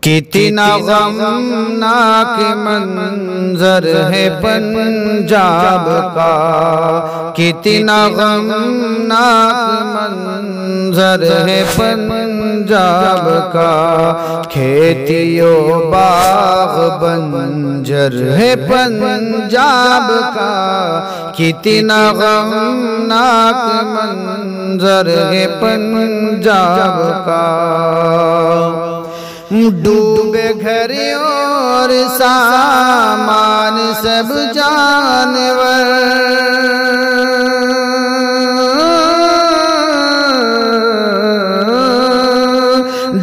کتنا غمناک منظر ہے پنجاب کا، کتنا غمناک منظر ہے پنجاب کا، کھیتی و باغ بنجر ہے پنجاب کا، کتنا غمناک منظر ہے پنجاب کا۔ ڈوبے گھر اور سامان سب جانور،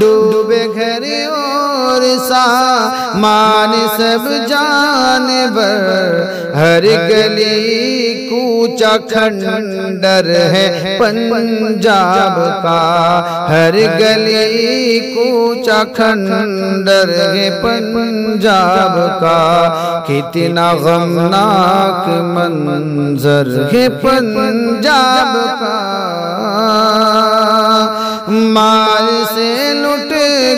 ڈوبے گھر اور سامان سب جانور، ہر گلی کوچہ کھنڈر ہے پنجاب کا، ہر گلی کوچہ کھنڈر ہے پنجاب کا، کتنا غمناک منظر ہے پنجاب کا۔ مال سے لٹ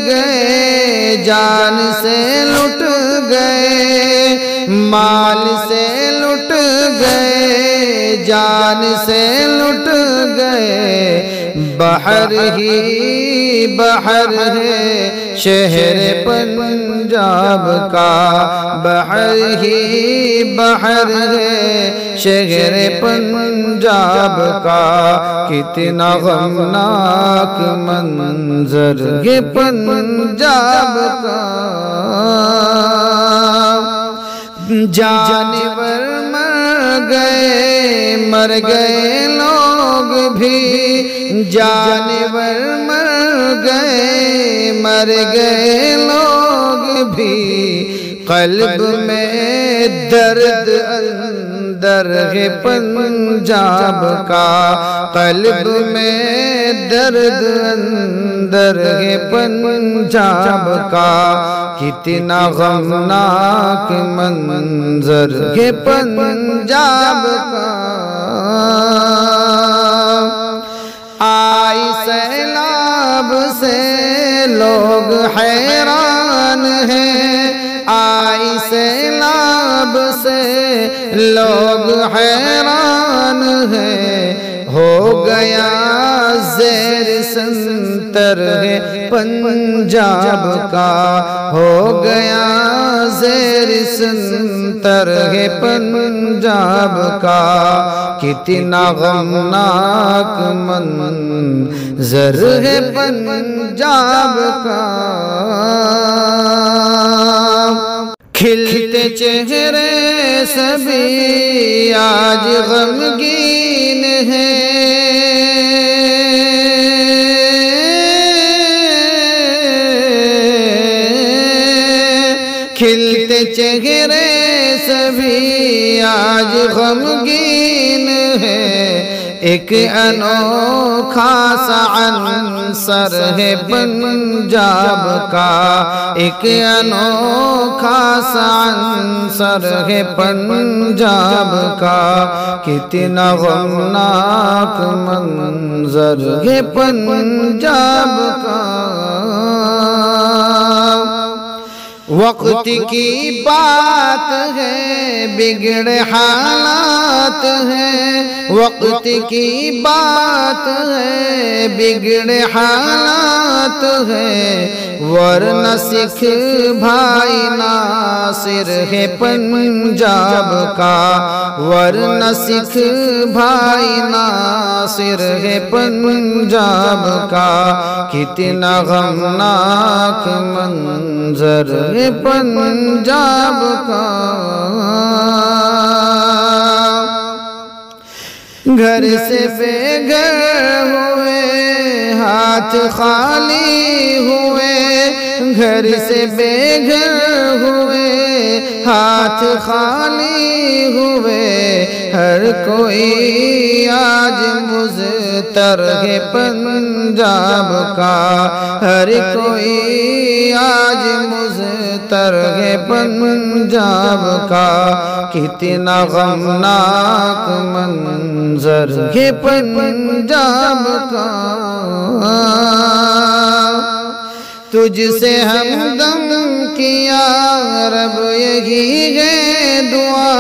گئے، جان سے لٹ گئے، مال سے لٹ گئے، جان سے لٹ گئے، بحر ہی بحر ہے شہر پنجاب کا، بحر ہی بحر ہے شہر پنجاب کا، کتنا غمناک منظر ہے پنجاب کا۔ جانور مر گئے، مر گئے لوگ بھی، جانور مر گئے، مر گئے لوگ بھی، قلب میں درد اندر ہے پنجاب کا، قلب میں درد اندر ہے پنجاب کا، کتنا غمناک منظر ہے پنجاب کا۔ آئی سیلاب سے لوگ حیران ہیں، آئی سیلاب سے لوگ حیران ہیں، ہو گیا زیر سنتر ہے پنجاب کا، ہو گیا زیر سنتر ہے پنجاب کا، کتنا غمناک منظر ہے پنجاب کا۔ کھلتے چہرے سبھی آج غمگین ہیں، کھلتے چہرے سبھی آج غمگین ہیں، ایک انوکھا سا عنصر ہے پنجاب کا، ایک انوکھا سا عنصر ہے پنجاب کا، کتنا غمناک منظر ہے پنجاب کا۔ وقت کی بات ہے بگڑے حالات ہیں، وقت کی بات ہے بگڑے حالات ہیں، ورنہ سکھ بھائی ناصر ہے پنجاب کا، ورنہ سکھ بھائی ناصر ہے پنجاب کا، کتنا غمناک منظر ہے پنجاب کا۔ گھر سے بے گھر ہوئے، ہاتھ خالی ہوئے، گھر سے بے گھر ہوئے، ہاتھ خالی ہوئے، ہر کوئی آج مضطر ہے پنجاب کا، ہر کوئی آج مضطر ہے پنجاب کا، کتنا غمناک منظر ہے پنجاب کا۔ تجھ سے ہمدم کیا رب یہی ہے دعا،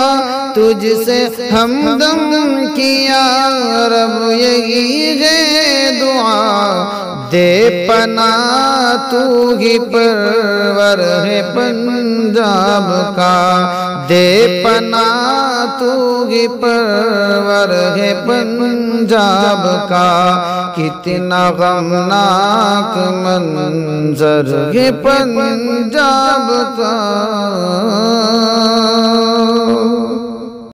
تجھ سے ہمدم کیا رب یہی ہے دعا، دے پناہ تو ہی پرور ہے پنجاب کا، دے پناہ تو ہی پرور ہے پنجاب کا، کتنا غمناک منظر ہے پنجاب کا۔